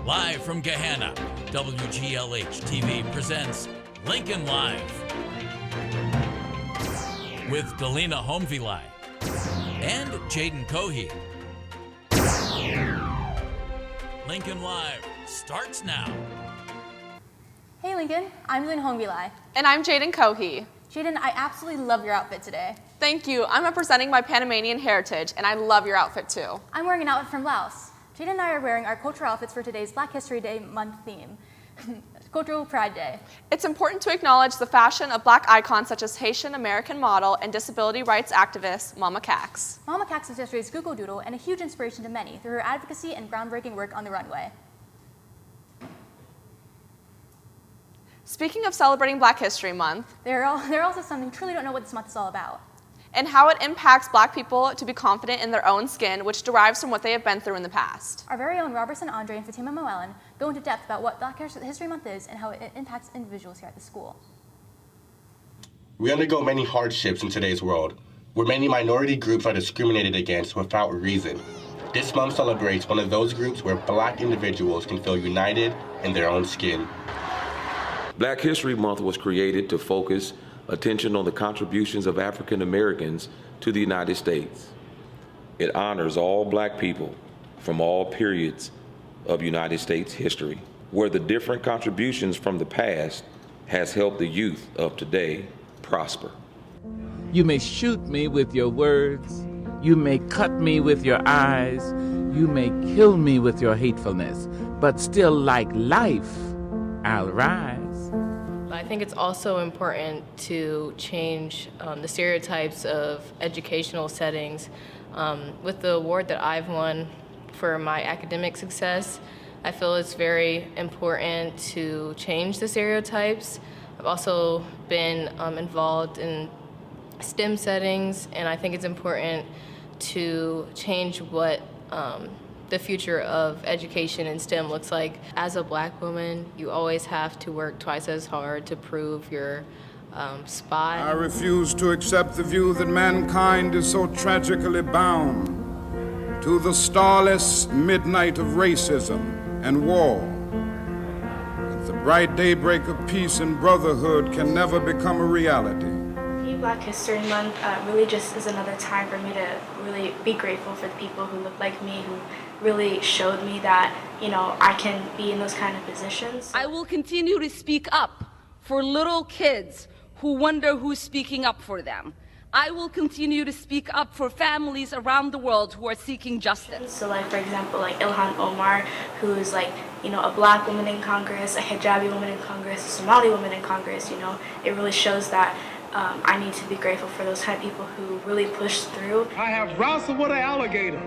Live from Gahanna, WGLH TV presents Lincoln Live with Galina Homvilai and Jaden Cohey. Lincoln Live starts now. Hey Lincoln, I'm Galina Homvilai. And I'm Jaden Cohey. Jaden, I absolutely love your outfit today. Thank you. I'm representing my Panamanian heritage, and I love your outfit too. I'm wearing an outfit from Laos. Jaden and I are wearing our cultural outfits for today's Black History Day month theme, Cultural Pride Day. It's important to acknowledge the fashion of Black icons such as Haitian American model and disability rights activist Mama Cax. Mama Cax is yesterday's Google Doodle and a huge inspiration to many through her advocacy and groundbreaking work on the runway. Speaking of celebrating Black History Month, there are also some who truly don't know what this month is all about. And how it impacts Black people to be confident in their own skin, which derives from what they have been through in the past. Our very own Robertson Andre and Fatima Moellen go into depth about what Black History Month is and how it impacts individuals here at the school. We undergo many hardships in today's world, where many minority groups are discriminated against without reason. This month celebrates one of those groups where Black individuals can feel united in their own skin. Black History Month was created to focus attention on the contributions of African Americans to the United States. It honors all Black people from all periods of United States history, where the different contributions from the past has helped the youth of today prosper. You may shoot me with your words, you may cut me with your eyes, you may kill me with your hatefulness, but still like life, I'll rise. I think it's also important to change the stereotypes of educational settings. With the award that I've won for my academic success, I feel it's very important to change the stereotypes. I've also been involved in STEM settings, and I think it's important to change what the future of education in STEM looks like. As a Black woman, you always have to work twice as hard to prove your spot. I refuse to accept the view that mankind is so tragically bound to the starless midnight of racism and war, that the bright daybreak of peace and brotherhood can never become a reality. Black History Month really just is another time for me to really be grateful for the people who look like me, who really showed me that, I can be in those kind of positions. I will continue to speak up for little kids who wonder who's speaking up for them. I will continue to speak up for families around the world who are seeking justice. So for example, Ilhan Omar, who's a Black woman in Congress, a hijabi woman in Congress, a Somali woman in Congress, it really shows that I need to be grateful for those kind of people who really push through. I have wrestled with an alligator.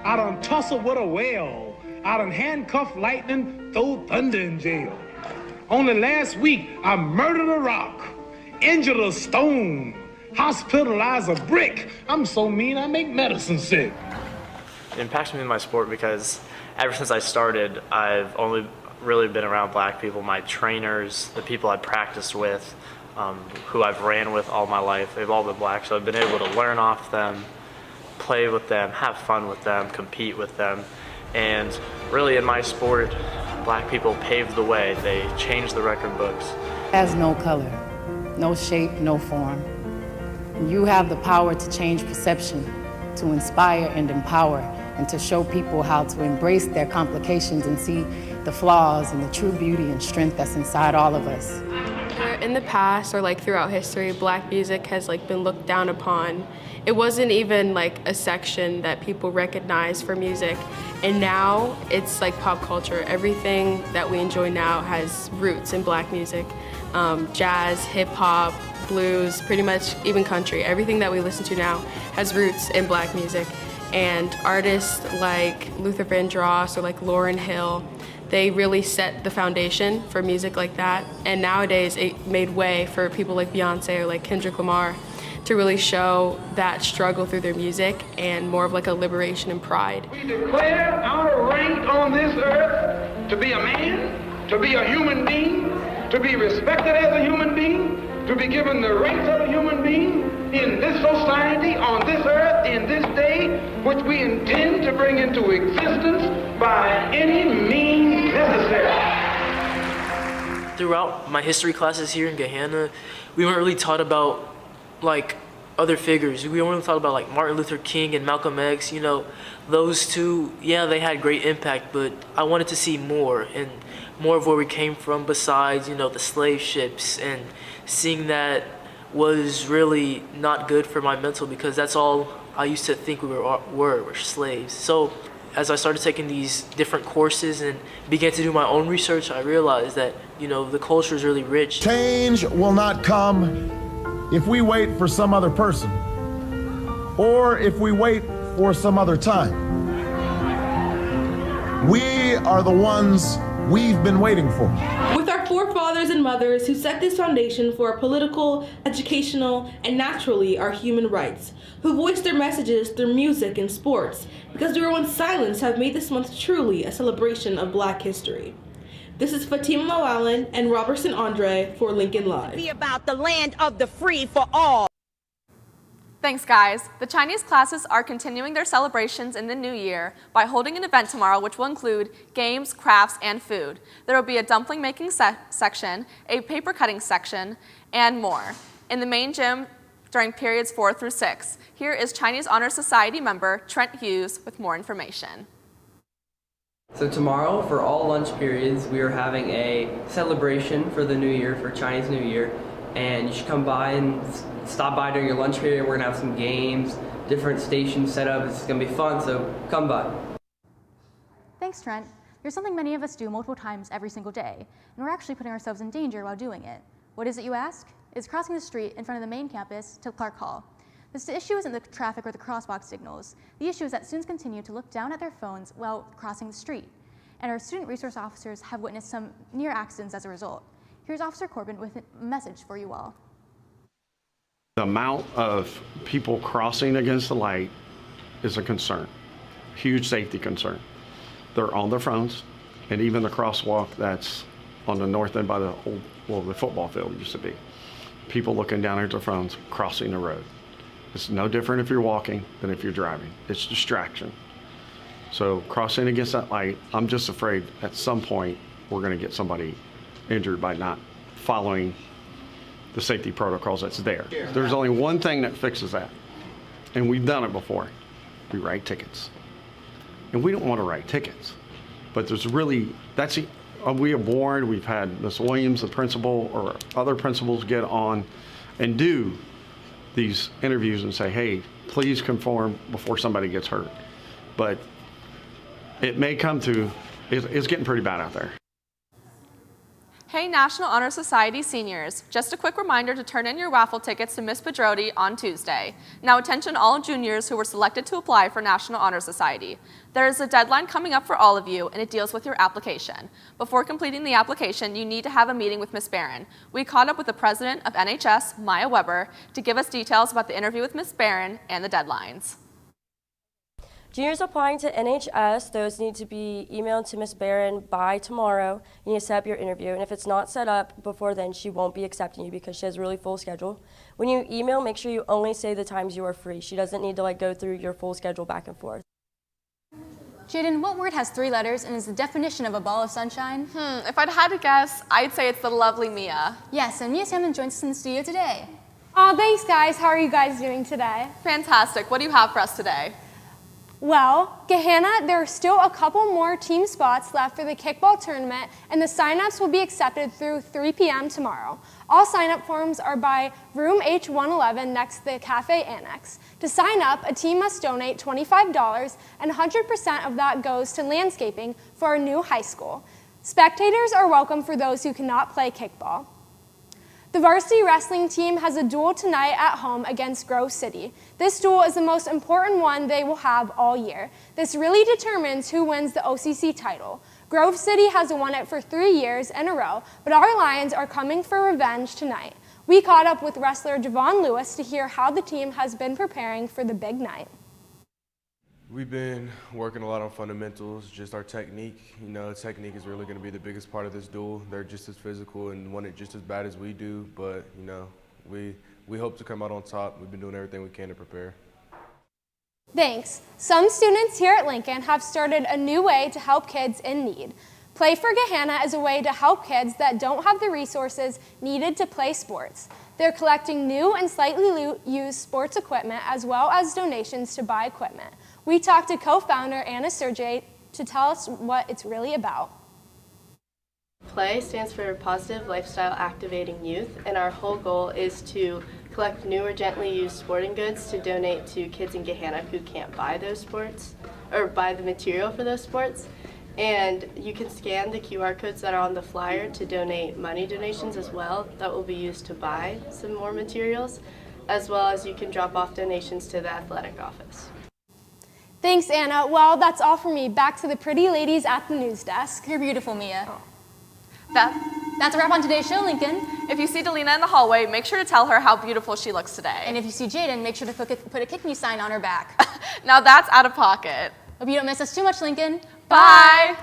I done tussled with a whale. I done handcuffed lightning, throw thunder in jail. Only last week, I murdered a rock, injured a stone, hospitalized a brick. I'm so mean, I make medicine sick. It impacts me in my sport because ever since I started, I've only really been around Black people. My trainers, the people I practiced with, who I've ran with all my life, they've all been Black, so I've been able to learn off them, play with them, have fun with them, compete with them, and really in my sport, Black people paved the way. They changed the record books. It has no color, no shape, no form. You have the power to change perception, to inspire and empower, and to show people how to embrace their complications and see the flaws and the true beauty and strength that's inside all of us. In the past or throughout history, Black music has been looked down upon. It wasn't even a section that people recognize for music. And now it's pop culture. Everything that we enjoy now has roots in Black music. Jazz, hip hop, blues, pretty much even country. Everything that we listen to now has roots in Black music. And artists like Luther Vandross or Lauryn Hill, they really set the foundation for music like that. And nowadays it made way for people like Beyonce or Kendrick Lamar to really show that struggle through their music and more of a liberation and pride. We declare our right on this earth to be a man, to be a human being, to be respected as a human being, to be given the rights of a human being in this society, on this earth, in this day, which we intend to bring into existence by any means necessary. Throughout my history classes here in Gahanna, we weren't really taught about like other figures. We weren't really taught about like Martin Luther King and Malcolm X. You know, those two, yeah, they had great impact, but I wanted to see more and more of where we came from besides, you know, the slave ships, and seeing that was really not good for my mental because that's all I used to think we were slaves. So as I started taking these different courses and began to do my own research, I realized that, you know, the culture is really rich. Change will not come if we wait for some other person or if we wait for some other time. We are the ones we've been waiting for. With our forefathers and mothers who set this foundation for our political, educational, and naturally our human rights, who voiced their messages through music and sports, because we were once silenced, have made this month truly a celebration of Black history. This is Fatima Moalen and Robertson Andre for Lincoln Live. Be about the land of the free for all. Thanks, guys. The Chinese classes are continuing their celebrations in the new year by holding an event tomorrow which will include games, crafts, and food. There will be a dumpling making section, a paper cutting section, and more in the main gym during periods 4 through 6. Here is Chinese Honor Society member Trent Hughes with more information. So tomorrow, for all lunch periods, we are having a celebration for the new year, for Chinese New Year, and you should come by and stop by during your lunch period. We're gonna have some games, different stations set up. It's gonna be fun, so come by. Thanks, Trent. There's something many of us do multiple times every single day, and we're actually putting ourselves in danger while doing it. What is it, you ask? It's crossing the street in front of the main campus to Clark Hall. This issue isn't the traffic or the crosswalk signals. The issue is that students continue to look down at their phones while crossing the street, and our student resource officers have witnessed some near accidents as a result. Here's Officer Corbin with a message for you all. The amount of people crossing against the light is a concern, huge safety concern. They're on their phones, and even the crosswalk that's on the north end by the old, well, the football field used to be. People looking down at their phones, crossing the road. It's no different if you're walking than if you're driving. It's distraction. So crossing against that light, I'm just afraid at some point we're gonna get somebody injured by not following the safety protocols that's there. There's only one thing that fixes that, and we've done it before. We write tickets. And we don't want to write tickets, but there's really, we have warned, we've had Ms. Williams, the principal, or other principals get on and do these interviews and say, hey, please conform before somebody gets hurt. But it may come to, it's getting pretty bad out there. Hey National Honor Society seniors, just a quick reminder to turn in your raffle tickets to Miss Pedroti on Tuesday. Now attention all juniors who were selected to apply for National Honor Society. There is a deadline coming up for all of you, and it deals with your application. Before completing the application, you need to have a meeting with Miss Barron. We caught up with the president of NHS, Maya Weber, to give us details about the interview with Miss Barron and the deadlines. Juniors applying to NHS, those need to be emailed to Ms. Barron by tomorrow. You need to set up your interview, and if it's not set up before then, she won't be accepting you because she has a really full schedule. When you email, make sure you only say the times you are free. She doesn't need to go through your full schedule back and forth. Jaden, what word has 3 letters and is the definition of a ball of sunshine? If I'd had to guess, I'd say it's the lovely Mia. Yes, and Mia Salmon joins us in the studio today. Oh, thanks guys. How are you guys doing today? Fantastic. What do you have for us today? Well, Gahanna, there are still a couple more team spots left for the kickball tournament, and the sign-ups will be accepted through 3 p.m. tomorrow. All sign-up forms are by room H111 next to the cafe annex. To sign up, a team must donate $25, and 100% of that goes to landscaping for our new high school. Spectators are welcome for those who cannot play kickball. The varsity wrestling team has a duel tonight at home against Grove City. This duel is the most important one they will have all year. This really determines who wins the OCC title. Grove City has won it for 3 years in a row, but our Lions are coming for revenge tonight. We caught up with wrestler Javon Lewis to hear how the team has been preparing for the big night. We've been working a lot on fundamentals, just our technique. You know, technique is really going to be the biggest part of this duel. They're just as physical and want it just as bad as we do, but, you know, we hope to come out on top. We've been doing everything we can to prepare. Thanks. Some students here at Lincoln have started a new way to help kids in need. Play for Gahanna is a way to help kids that don't have the resources needed to play sports. They're collecting new and slightly used sports equipment as well as donations to buy equipment. We talked to co-founder Anna Sergey to tell us what it's really about. PLAY stands for Positive Lifestyle Activating Youth, and our whole goal is to collect new or gently used sporting goods to donate to kids in Gahanna who can't buy those sports or buy the material for those sports. And you can scan the QR codes that are on the flyer to donate money donations as well that will be used to buy some more materials, as well as you can drop off donations to the athletic office. Thanks, Anna. Well, that's all for me. Back to the pretty ladies at the news desk. You're beautiful, Mia. Oh. That's a wrap on today's show, Lincoln. If you see Delina in the hallway, make sure to tell her how beautiful she looks today. And if you see Jaden, make sure to put a Kick Me sign on her back. Now that's out of pocket. Hope you don't miss us too much, Lincoln. Bye.